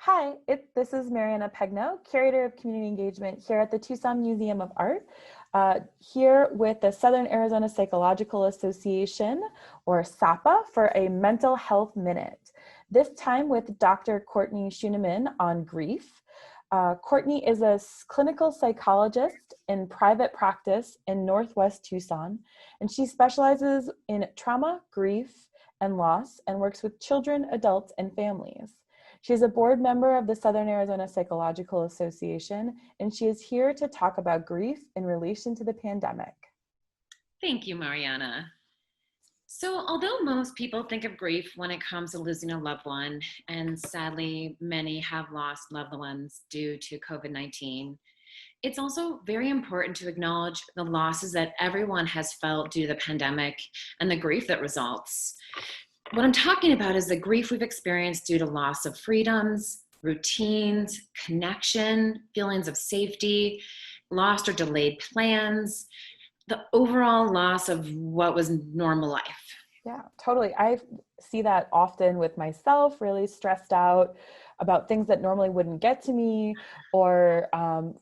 Hi, this is Marianna Pegno, curator of community engagement here at the Tucson Museum of Art, here with the Southern Arizona Psychological Association, or SAPA, for a mental health minute. This time with Dr. Courtney Schuneman on grief. Courtney is a clinical psychologist in private practice in Northwest Tucson, and she specializes in trauma, grief, and loss, and works with children, adults, and families. She is a board member of the Southern Arizona Psychological Association, and she is here to talk about grief in relation to the pandemic. Thank you, Mariana. So, although most people think of grief when it comes to losing a loved one, and sadly, many have lost loved ones due to COVID-19, it's also very important to acknowledge the losses that everyone has felt due to the pandemic and the grief that results. What I'm talking about is the grief we've experienced due to loss of freedoms, routines, connection, feelings of safety, lost or delayed plans, the overall loss of what was normal life. Yeah, totally. I see that often with myself, really stressed out about things that normally wouldn't get to me, or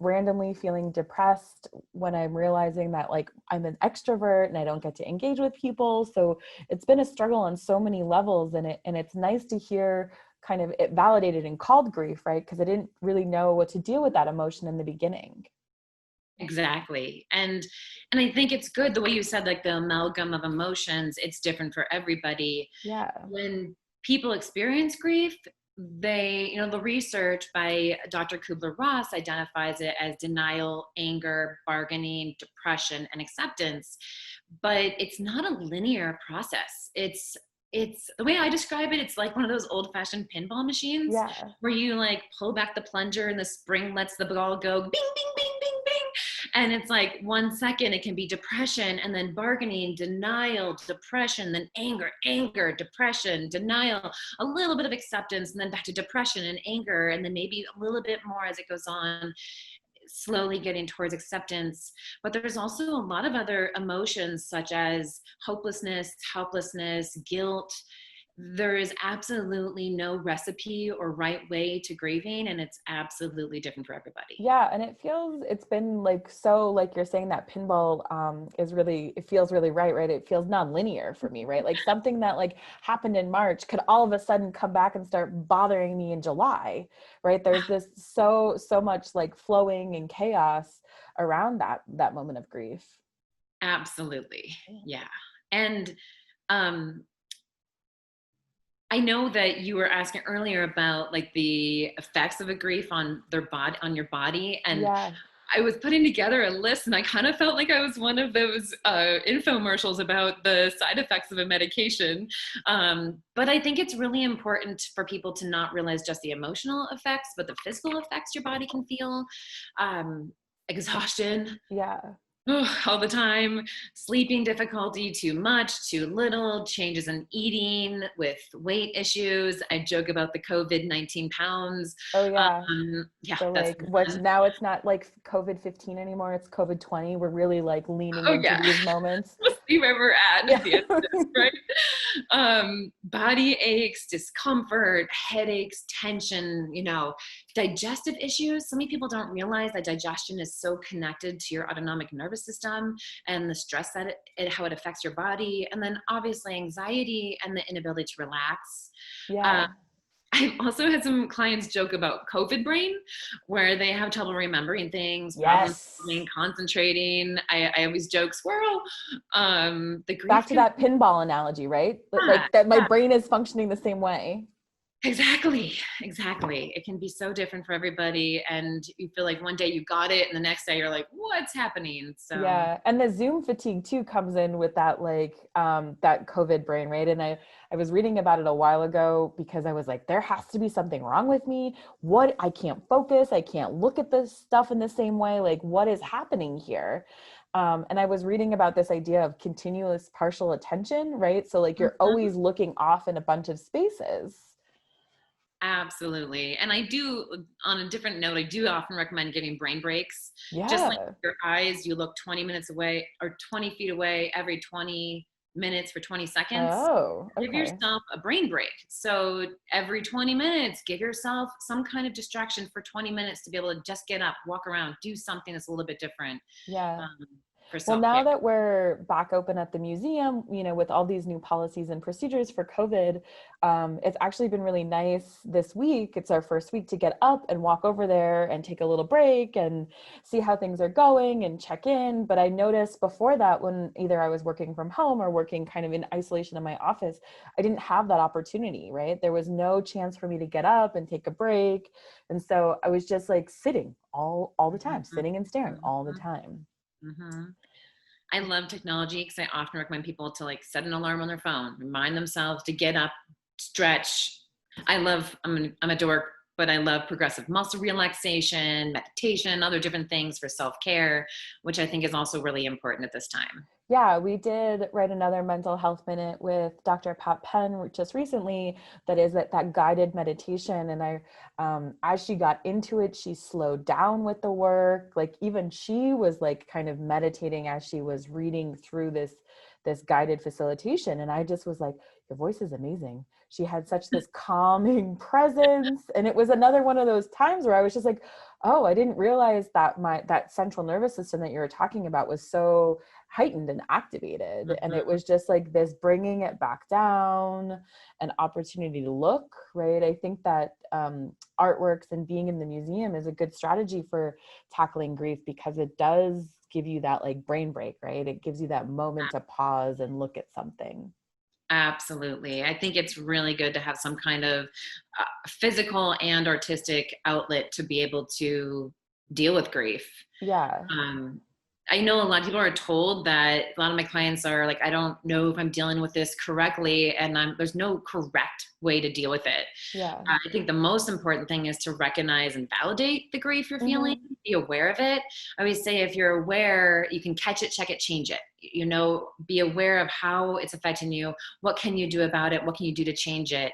randomly feeling depressed when I'm realizing that I'm an extrovert and I don't get to engage with people. So it's been a struggle on so many levels, and it's nice to hear kind of it validated and called grief, right? Because I didn't really know what to deal with that emotion in the beginning. Exactly. And I think it's good the way you said, like the amalgam of emotions, it's different for everybody. Yeah. When people experience grief, the research by Dr. Kubler-Ross identifies it as denial, anger, bargaining, depression, and acceptance. But it's not a linear process. It's the way I describe it, it's like one of those old-fashioned pinball machines Yeah. where you like pull back the plunger and the spring lets the ball go bing, bing, bing, bing, bing. And it's like 1 second, it can be depression, and then bargaining, denial, depression, then anger, depression, denial, a little bit of acceptance, and then back to depression and anger, and then maybe a little bit more as it goes on, slowly getting towards acceptance. But there's also a lot of other emotions such as hopelessness, helplessness, guilt. There is absolutely no recipe or right way to grieving, and it's absolutely different for everybody. Yeah, and it's been so, like you're saying, that pinball it feels really right? It feels non-linear for me, right? Like something that happened in March could all of a sudden come back and start bothering me in July, right? There's this so much flowing and chaos around that moment of grief. Absolutely. Yeah. And um I know that you were asking earlier about like the effects of a grief on your body. And Yeah. I was putting together a list, and I kind of felt like I was one of those infomercials about the side effects of a medication. But I think it's really important for people to not realize just the emotional effects, but the physical effects your body can feel. Exhaustion, Yeah. all the time, sleeping difficulty, too much, too little, changes in eating with weight issues. I joke about the COVID-19 pounds. Oh yeah. Yeah, So that's which fun. now it's not like COVID-15 anymore, it's COVID-20. We're really leaning Oh into yeah. these moments. We'll see where we're at Yeah. at the end of this, right? Body aches, discomfort, headaches, tension, digestive issues. So many people don't realize that digestion is so connected to your autonomic nervous system and the stress that how it affects your body. And then obviously anxiety and the inability to relax. Uh, Yeah. I've also had some clients joke about COVID brain, where they have trouble remembering things, problem Yes. solving, concentrating. I always joke squirrel. The Back grief to can, that pinball analogy, right? yeah, Like that my yeah, brain is functioning the same way. exactly. It can be so different for everybody, and you feel like one day you got it, and the next day you're like, what's happening? So Yeah. And the Zoom fatigue too comes in with that that COVID brain, right? And I was reading about it a while ago because I was like, there has to be something wrong with me. What I can't focus, I can't look at this stuff in the same way. Like, what is happening here? And I was reading about this idea of continuous partial attention, right? So you're mhm. always looking off in a bunch of spaces. Absolutely. And I do, on a different note, I do often recommend giving brain breaks. Just like Yeah. your eyes, you look 20 minutes away or 20 feet away every 20 minutes for 20 seconds. Oh, Give okay. yourself a brain break. So every 20 minutes, give yourself some kind of distraction for 20 minutes to be able to just get up, walk around, do something that's a little bit different Yeah. um, for Well, self-care. now that we're back open at the museum, with all these new policies and procedures for COVID, it's actually been really nice this week. It's our first week to get up and walk over there and take a little break and see how things are going and check in. But I noticed before that, when either I was working from home or working kind of in isolation in my office, I didn't have that opportunity, right? There was no chance for me to get up and take a break. And so I was just like sitting all the time, Mhm, sitting and staring all the mhm, time. mhm. I love technology because I often recommend people to like set an alarm on their phone, remind themselves to get up, stretch. I'm a dork, but I love progressive muscle relaxation, meditation, other different things for self-care, which I think is also really important at this time. Yeah, we did write another mental health minute with Dr. Pat Penn just recently. That is that guided meditation, and as she got into it, she slowed down with the work. Like even she was like kind of meditating as she was reading through this guided facilitation, and I just was like, "Your voice is amazing." She had such this calming presence, and it was another one of those times where I was just like, "Oh, I didn't realize that that central nervous system that you were talking about was so heightened and activated." And it Mhm. was just like this bringing it back down, an opportunity to look, right? I think that artworks and being in the museum is a good strategy for tackling grief because it does give you that like brain break, right? It gives you that moment to pause and look at something. Absolutely. I think it's really good to have some kind of physical and artistic outlet to be able to deal with grief. Yeah. Um, I know a lot of people are told that a lot of my clients are like, I don't know if I'm dealing with this correctly, and there's no correct way to deal with it. Yeah. I think the most important thing is to recognize and validate the grief you're feeling, Hmm. be aware of it. I always say if you're aware, you can catch it, check it, change it. Be aware of how it's affecting you. What can you do about it? What can you do to change it?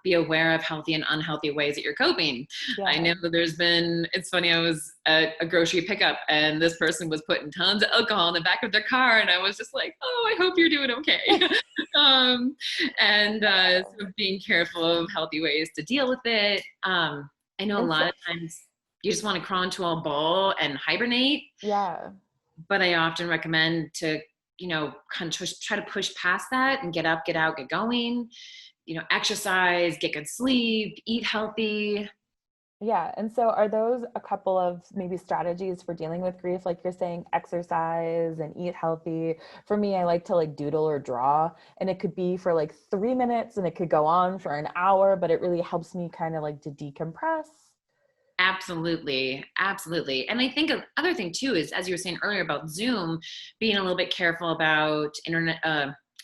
Be aware of healthy and unhealthy ways that you're coping. I Yeah. know that it's funny, I was at a grocery pickup and this person was putting tons of alcohol in the back of their car. And I was just like, oh, I hope you're doing okay. um, so being careful of healthy ways to deal with it. I know a And lot so, of times you just want to crawl into a ball and hibernate, yeah. but I often recommend to, kind of try to push past that and get up, get out, get going, exercise, get good sleep, eat healthy. Yeah. And so are those a couple of maybe strategies for dealing with grief? Like you're saying, exercise and eat healthy. For me, I like to like doodle or draw, and it could be for like 3 minutes and it could go on for an hour, but it really helps me kind of like to decompress. Absolutely. Absolutely. And I think another thing too is, as you were saying earlier about Zoom, being a little bit careful about internet,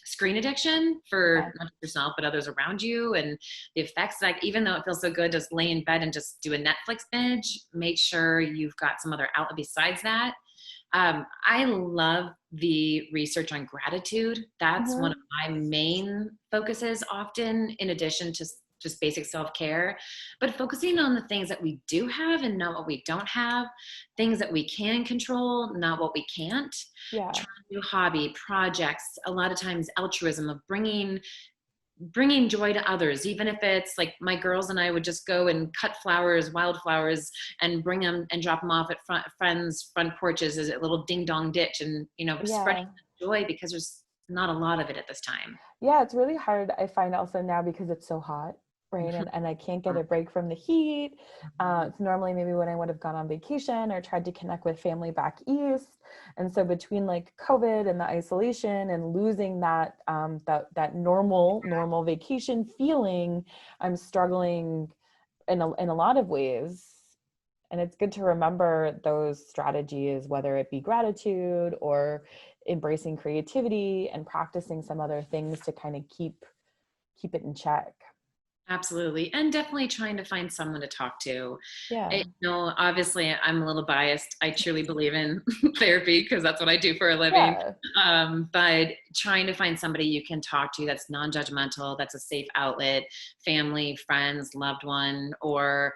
screen addiction for Yeah. not just yourself, but others around you and the effects. Like, even though it feels so good, just lay in bed and just do a Netflix binge, make sure you've got some other outlet besides that. I love the research on gratitude. That's one of Hmm. my main focuses often, in addition to just basic self-care, but focusing on the things that we do have and not what we don't have, things that we can control, not what we can't. Yeah. Trying a new hobby, projects, a lot of times altruism of bringing joy to others, even if it's like my girls and I would just go and cut flowers, wildflowers, and bring them and drop them off at friends' front porches as a little ding dong ditch, and spreading Yeah. joy because there's not a lot of it at this time. Yeah, it's really hard, I find also now because it's so hot, right? And I can't get a break from the heat. It's normally maybe when I would have gone on vacation or tried to connect with family back east. And so between like COVID and the isolation and losing that normal vacation feeling, I'm struggling in a lot of ways. And it's good to remember those strategies, whether it be gratitude or embracing creativity and practicing some other things to kind of keep it in check. Absolutely. And definitely trying to find someone to talk to. Yeah. Obviously, I'm a little biased. I truly believe in therapy because that's what I do for a living. Yeah. But trying to find somebody you can talk to that's non judgmental, that's a safe outlet, family, friends, loved one, or,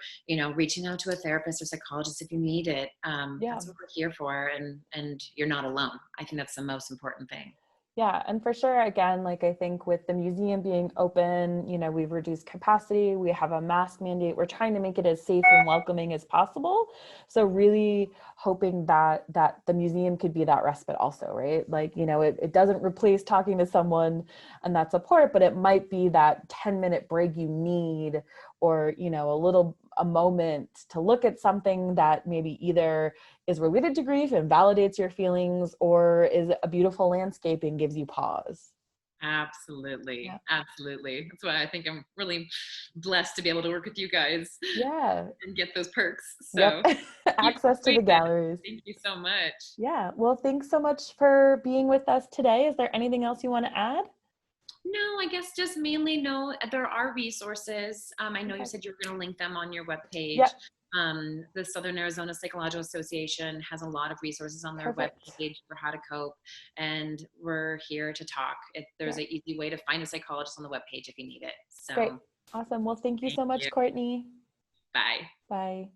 reaching out to a therapist or psychologist if you need it. Yeah. That's what we're here for. And you're not alone. I think that's the most important thing. Yeah, and for sure, again, like I think with the museum being open, you know, we've reduced capacity, we have a mask mandate, we're trying to make it as safe and welcoming as possible. So really hoping that the museum could be that respite also, right? Like, you know, it doesn't replace talking to someone and that support, but it might be that 10-minute break you need, or, you know, a moment to look at something that maybe either is related to grief and validates your feelings, or is a beautiful landscape and gives you pause. Yeah. Absolutely. Absolutely. That's why I think I'm really blessed to be able to work with you guys Yeah. and get those perks. Yep. So keep Access to the doing it. galleries. Thank you so much. Yeah. Well, thanks so much for being with us today. Is there anything else you want to add? No, I guess just mainly know there are resources. I know you Okay. said you were going to link them on your webpage. Yep. The Southern Arizona Psychological Association has a lot of resources on their Perfect. webpage for how to cope, and we're here to talk. There's Yeah. an easy way to find a psychologist on the webpage if you need it. Great. So Awesome. Well, thank you thank so much, you. Courtney. Bye. Bye.